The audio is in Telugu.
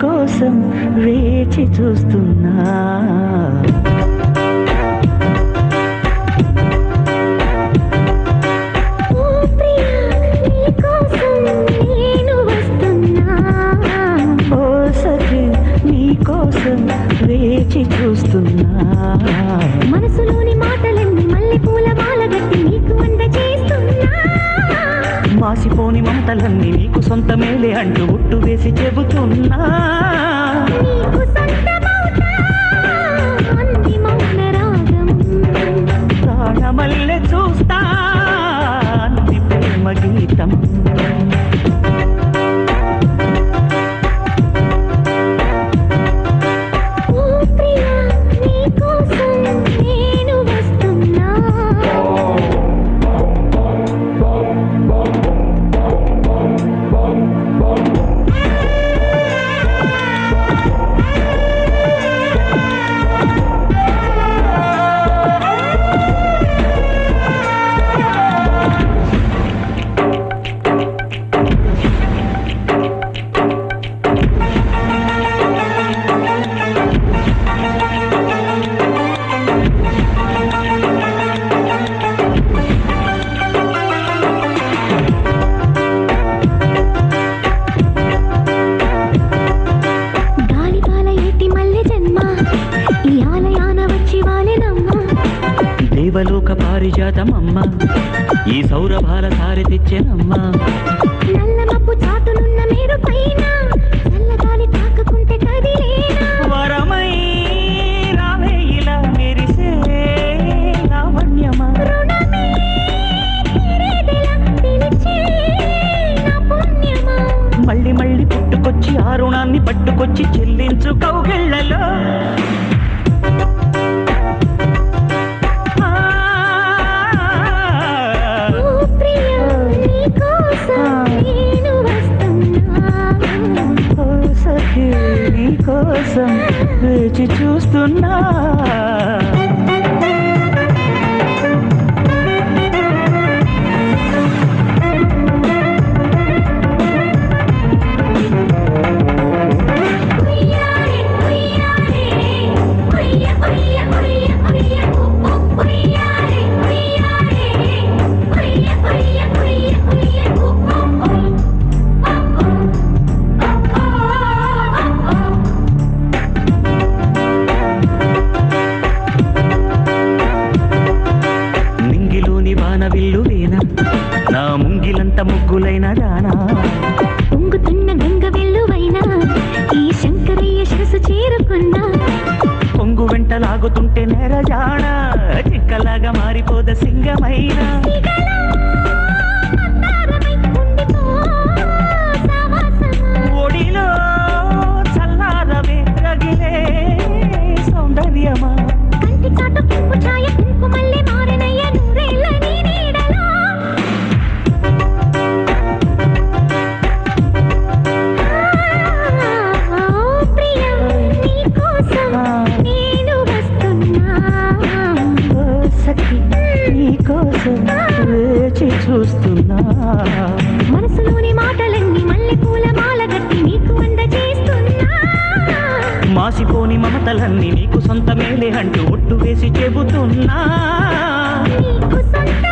కోసం వేచి చూస్తున్నా ఓ సఖి నీ కోసం వేచి చూస్తున్నా మనసులోని మాటలన్నీ మల్లెపూల మాలగట్టి నీకు అందజేస్తున్నా మాసిపోని మమతలన్నీ నీకు సొంతమేలే అంటూ ఉట్టు వేసి చెబుతున్నా ప్రాణమల్లె చూస్తా అంది ప్రేమ గీతం దేవలోక పారిజాతమమ్మ ఈ సౌరభాల సారి తెచ్చెనమ్మ నల్లమప్పు చాటునున్న మేరు పైన చల్లగాలి తాకకుంటే కదిలేనా వరమై రావే ఇలా మెరిసే లావణ్యమా రుణమే తీరేదెలా పిలిచే నా పుణ్యమా మళ్ళీ మళ్ళీ పుట్టుకొచ్చి ఆ రుణాన్ని పట్టుకొచ్చి చెల్లించు కౌగిళ్ళలో కోసం వేచి చూస్తున్నా నా ముంగిలంత ముగ్గులైన దానా పొంగుతున్న గంగ వెల్లువైనా ఈ శంకరయ్య శిరసు చేరుకున్నా పొంగు వెంట లాగుతుంటే నెరజాణ చిక్కలాగా మారిపోద సింగమైనా ఒడిలో చల్లారవే రగిలే సౌందర్యమా కంటి చాటు కుంకు ఛాయ కుంకుమల్లె మారనయ్య నూరేళ్ళ నీ నీడలో ప్రియా నీ కోసం నేను వస్తున్నా సఖి నీ కోసం వేచి చూస్తున్నా మనసులోని మాటలన్నీ మల్లెపూల మాలగట్టి నీకు అందజేస్తున్నా మాసిపోని మమతలన్నీ నీకు సొంతమేలే అంటూ ఒట్టు వేసి చెబుతున్నా నీకు సొంత